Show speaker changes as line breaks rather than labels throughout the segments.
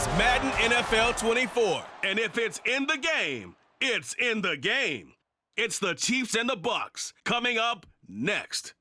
It's Madden NFL 24. And if it's in the game, it's in the game. It's the Chiefs and the Bucs coming up next.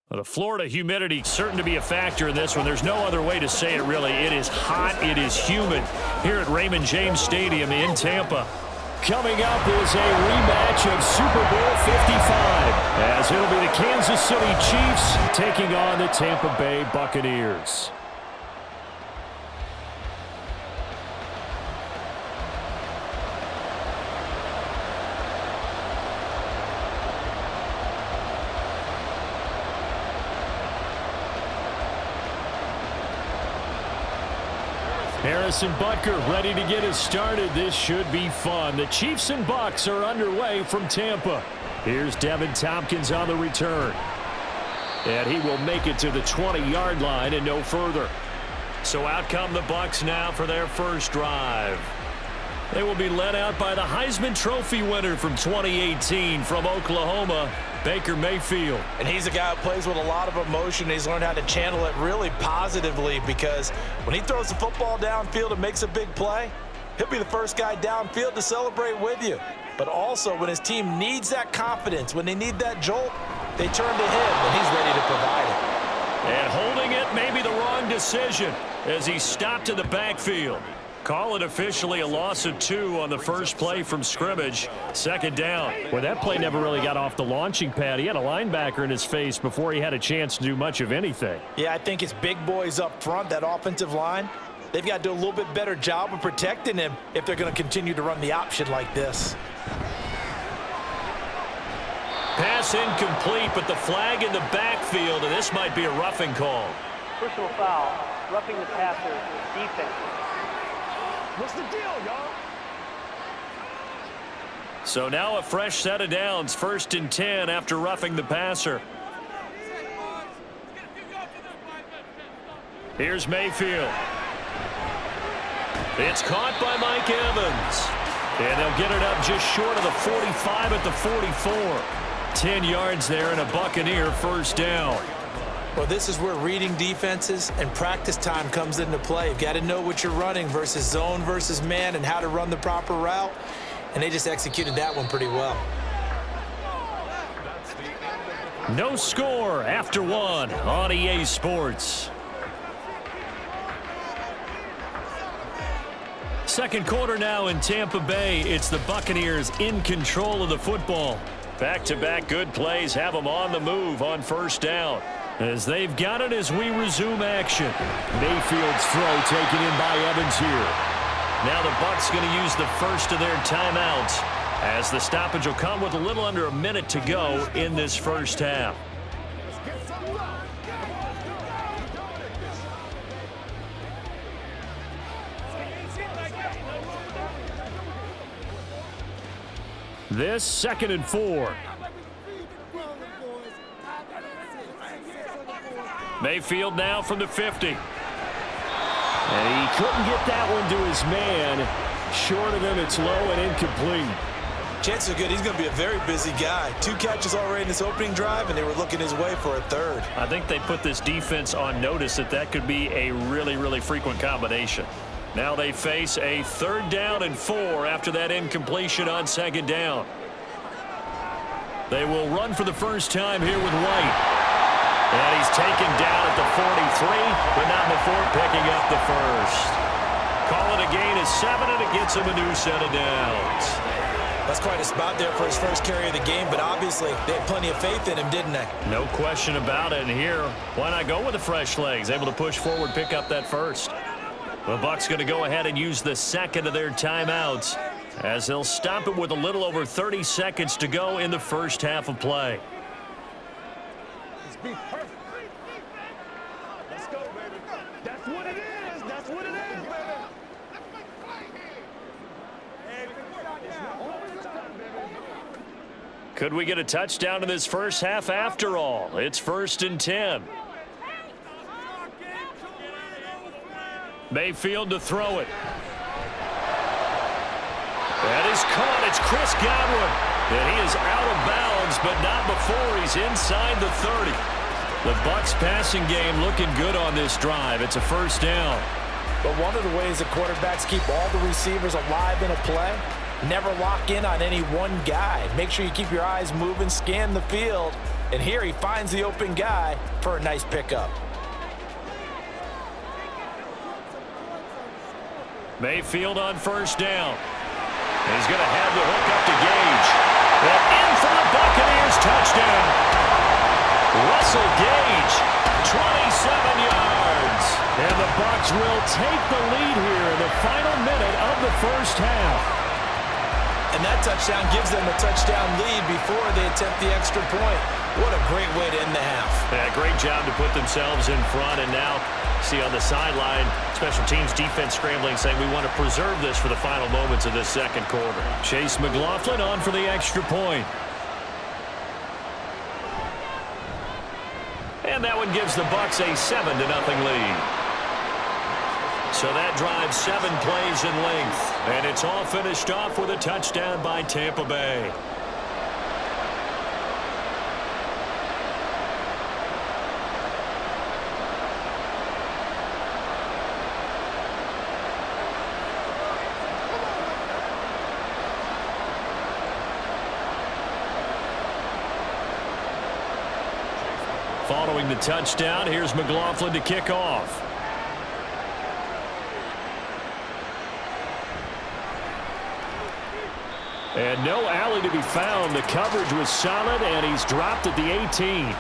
Well, the Florida humidity certain to be a factor in this one. There's no other way to say it, really. It is hot. It is humid here at Raymond James Stadium in Tampa. Coming up is a rematch of Super Bowl 55, as it'll be the Kansas City Chiefs taking on the Tampa Bay Buccaneers. Harrison Butker ready to get us started. This should be fun. The Chiefs and Bucs are underway from Tampa. Here's Devin Tompkins on the return. And he will make it to the 20-yard line and no further. So out come the Bucs now for their first drive. They will be led out by the Heisman Trophy winner from 2018 from Oklahoma, Baker Mayfield.
And he's a guy who plays with a lot of emotion. He's learned how to channel it really positively, because when he throws the football downfield and makes a big play, he'll be the first guy downfield to celebrate with you. But also, when his team needs that confidence, when they need that jolt, they turn to him, and he's ready to provide it.
And holding it may be the wrong decision as he stopped in the backfield. Call it officially a loss of 2 on the first play from scrimmage. Second down. Well, that play never really got off the launching pad. He had a linebacker in his face before he had a chance to do much of anything.
Yeah, I think it's big boys up front, that offensive line. They've got to do a little bit better job of protecting him if they're going to continue to run the option like this.
Pass incomplete, but the flag in the backfield, and this might be a roughing call.
Personal foul, roughing the passer, defense.
What's the deal, y'all?
So now a fresh set of downs, 1st and 10 after roughing the passer. Here's Mayfield. It's caught by Mike Evans. And they'll get it up just short of the 45 at the 44. 10 yards there and a Buccaneer first down.
Well, this is where reading defenses and practice time comes into play. You've got to know what you're running versus zone versus man and how to run the proper route. And they just executed that one pretty well.
No score after 1 on EA Sports. Second quarter now in Tampa Bay. It's the Buccaneers in control of the football. Back-to-back good plays have them on the move on first down. As they've got it as we resume action. Mayfield's throw taken in by Evans here. Now the Bucs going to use the first of their timeouts, as the stoppage will come with a little under a minute to go in this first half. This 2nd and 4. Mayfield now from the 50. And he couldn't get that one to his man. Short of him, it's low and incomplete.
Chances are good he's going to be a very busy guy. 2 catches already in this opening drive, and they were looking his way for a 3rd.
I think they put this defense on notice that could be a really, really frequent combination. Now they face a 3rd down and 4 after that incompletion on 2nd down. They will run for the first time here with White. And he's taken down at the 43, but not before picking up the first. Call it a gain of 7, and it gets him a new set of downs.
That's quite a spot there for his first carry of the game, but obviously they had plenty of faith in him, didn't they?
No question about it. And here, why not go with the fresh legs? Able to push forward, pick up that first. The Bucs going to go ahead and use the 2nd of their timeouts, as they'll stop it with a little over 30 seconds to go in the first half of play.
Be perfect. Let's go, baby. That's what it is. That's what it is, baby.
Could we get a touchdown in this first half after all? It's 1st and 10. Mayfield to throw it. That is caught. It's Chris Godwin. And he is out of bounds, but not before he's inside the 30. The Bucs passing game looking good on this drive. It's a first down.
But one of the ways that quarterbacks keep all the receivers alive in a play, never lock in on any one guy. Make sure you keep your eyes moving, scan the field. And here he finds the open guy for a nice pickup.
Mayfield on first down. He's going to have the hook up to Gage. And in for the Buccaneers touchdown. Russell Gage, 27 yards. And the Bucs will take the lead here in the final minute of the first half.
And that touchdown gives them a touchdown lead before they attempt the extra point. What a great way to end the half.
Yeah, great job to put themselves in front. And now, see on the sideline, special teams defense scrambling, saying we want to preserve this for the final moments of this second quarter. Chase McLaughlin on for the extra point. And that one gives the Bucs a 7-0 lead. So that drives 7 plays in length. And it's all finished off with a touchdown by Tampa Bay. Following the touchdown, here's McLaughlin to kick off. And no alley to be found. The coverage was solid, and he's dropped at the 18.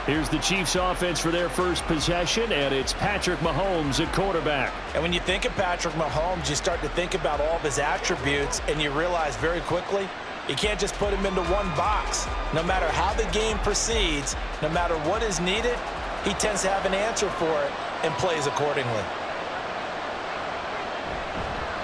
Here's the Chiefs offense for their first possession, and it's Patrick Mahomes at quarterback.
And when you think of Patrick Mahomes, you start to think about all of his attributes, and you realize very quickly, you can't just put him into one box. No matter how the game proceeds, no matter what is needed, he tends to have an answer for it and plays accordingly.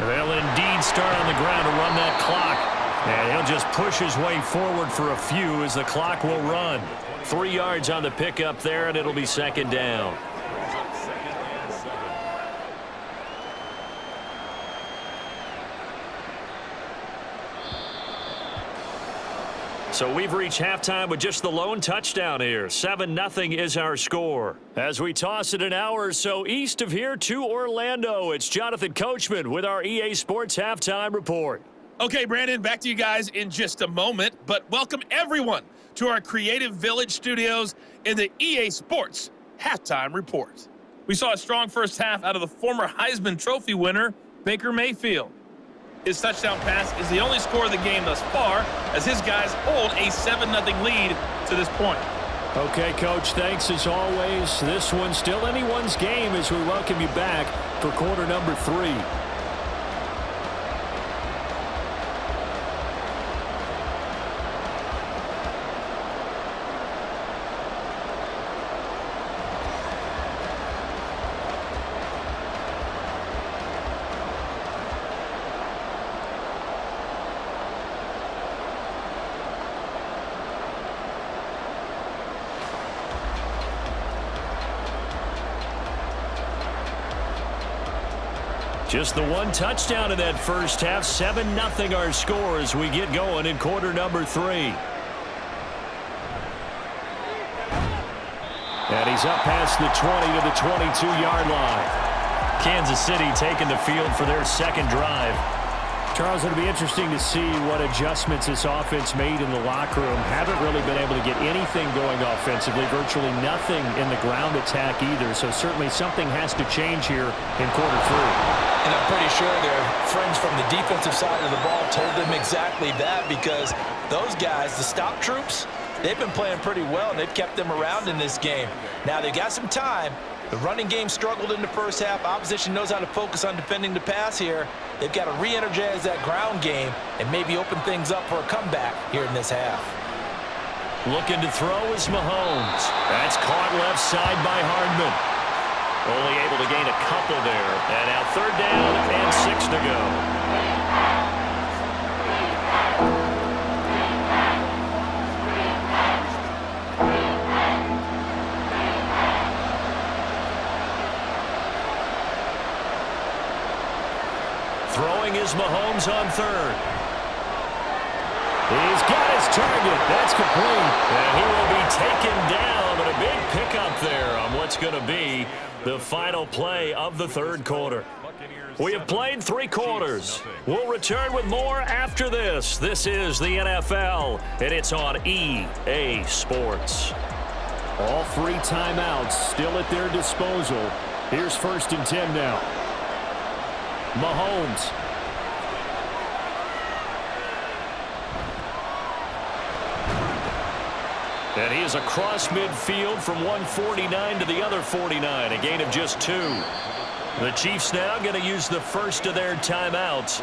They'll indeed start on the ground to run that clock. And he'll just push his way forward for a few as the clock will run. 3 yards on the pickup there, and it'll be second down. So we've reached halftime with just the lone touchdown here. 7-0 is our score. As we toss it an hour or so east of here to Orlando, it's Jonathan Coachman with our EA Sports Halftime Report.
Okay, Brandon, back to you guys in just a moment, but welcome everyone to our Creative Village studios in the EA Sports Halftime Report. We saw a strong first half out of the former Heisman Trophy winner, Baker Mayfield. His touchdown pass is the only score of the game thus far, as his guys hold a 7-0 lead to this point.
Okay, Coach, thanks as always. This one's still anyone's game as we welcome you back for quarter number 3. Just the one touchdown in that first half. 7-0 our score as we get going in quarter number 3. And he's up past the 20 to the 22-yard line. Kansas City taking the field for their second drive. Charles, it'll be interesting to see what adjustments this offense made in the locker room. Haven't really been able to get anything going offensively, virtually nothing in the ground attack either. So certainly something has to change here in quarter 3.
And I'm pretty sure their friends from the defensive side of the ball told them exactly that, because those guys, the stop troops, they've been playing pretty well, and they've kept them around in this game. Now, they've got some time. The running game struggled in the first half. Opposition knows how to focus on defending the pass here. They've got to re-energize that ground game and maybe open things up for a comeback here in this half.
Looking to throw is Mahomes. That's caught left side by Hardman. Only able to gain a couple there. And now third down and 6 to go. Throwing is Mahomes on third. He's got his target. That's complete. And he will be taken down, but a big pickup there on what's going to be the final play of the third quarter. We have played 3 quarters. We'll return with more after this. This is the NFL, and it's on EA Sports. All 3 timeouts still at their disposal. Here's 1st and 10 now. Mahomes. And he is across midfield from one 49 to the other 49, a gain of just 2. The Chiefs now going to use the first of their timeouts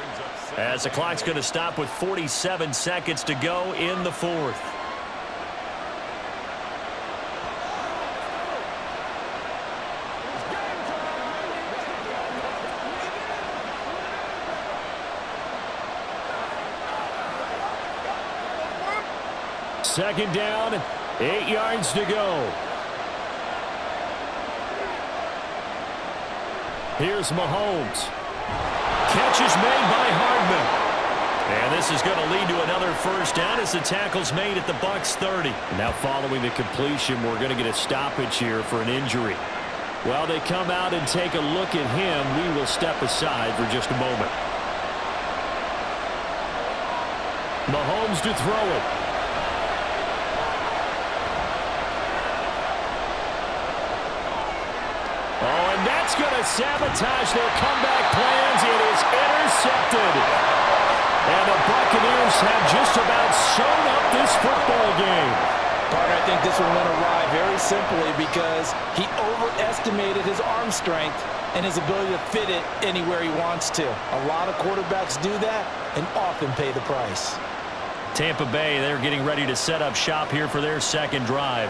as the clock's going to stop with 47 seconds to go in the 4th. Second down, 8 yards to go. Here's Mahomes. Catch is made by Hardman. And this is going to lead to another first down as the tackle's made at the Bucs 30. Now following the completion, we're going to get a stoppage here for an injury. While they come out and take a look at him, we will step aside for just a moment. Mahomes to throw it. Oh, and that's going to sabotage their comeback plans. It is intercepted. And the Buccaneers have just about sewn up this football game.
Parker, I think this one went awry very simply because he overestimated his arm strength and his ability to fit it anywhere he wants to. A lot of quarterbacks do that and often pay the price.
Tampa Bay, they're getting ready to set up shop here for their second drive.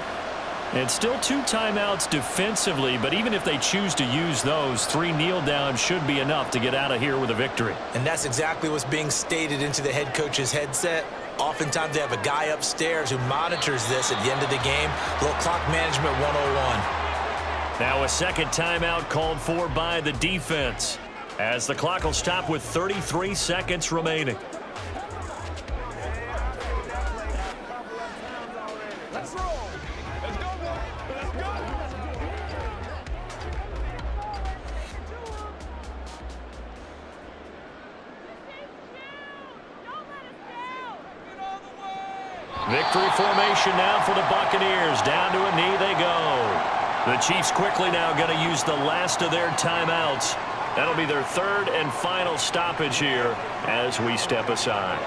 And still 2 timeouts defensively, but even if they choose to use those, 3 kneel downs should be enough to get out of here with a victory.
And that's exactly what's being stated into the head coach's headset. Oftentimes they have a guy upstairs who monitors this at the end of the game. A little clock management 101.
Now a second timeout called for by the defense as the clock will stop with 33 seconds remaining. Victory formation now for the Buccaneers. Down to a knee they go. The Chiefs quickly now going to use the last of their timeouts. That'll be their 3rd and final stoppage here as we step aside.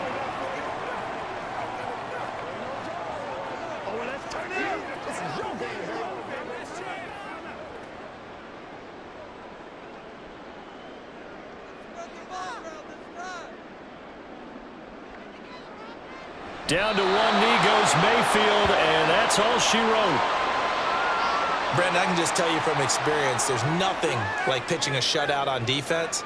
Down to one knee goes Mayfield, and that's all she wrote.
Brandon, I can just tell you from experience, there's nothing like pitching a shutout on defense,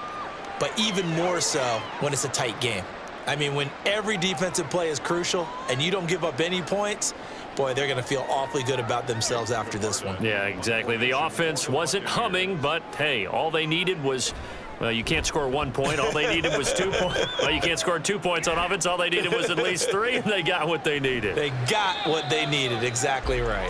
but even more so when it's a tight game. I mean, when every defensive play is crucial and you don't give up any points, boy, they're going to feel awfully good about themselves after this one.
Yeah, exactly. The offense wasn't humming, but, hey, all they needed was... Well, you can't score 1 point. All they needed was 2 points. Well, you can't score 2 points on offense. All they needed was at least 3, and they got what they needed.
They got what they needed. Exactly right.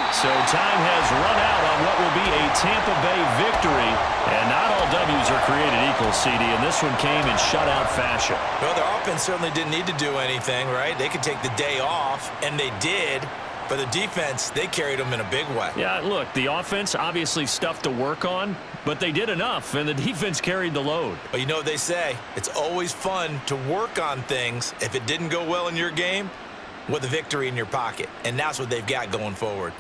So time has run out on what will be a Tampa Bay victory. And not all W's are created equal, CD, and this one came in shutout fashion.
Well, their offense certainly didn't need to do anything, right? They could take the day off, and they did. But the defense, they carried them in a big way.
Yeah, look, the offense obviously stuff to work on, but they did enough, and the defense carried the load.
But you know what they say, it's always fun to work on things if it didn't go well in your game with a victory in your pocket. And that's what they've got going forward.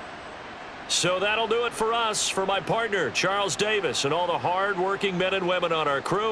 So that'll do it for us. For my partner, Charles Davis, and all the hard-working men and women on our crew,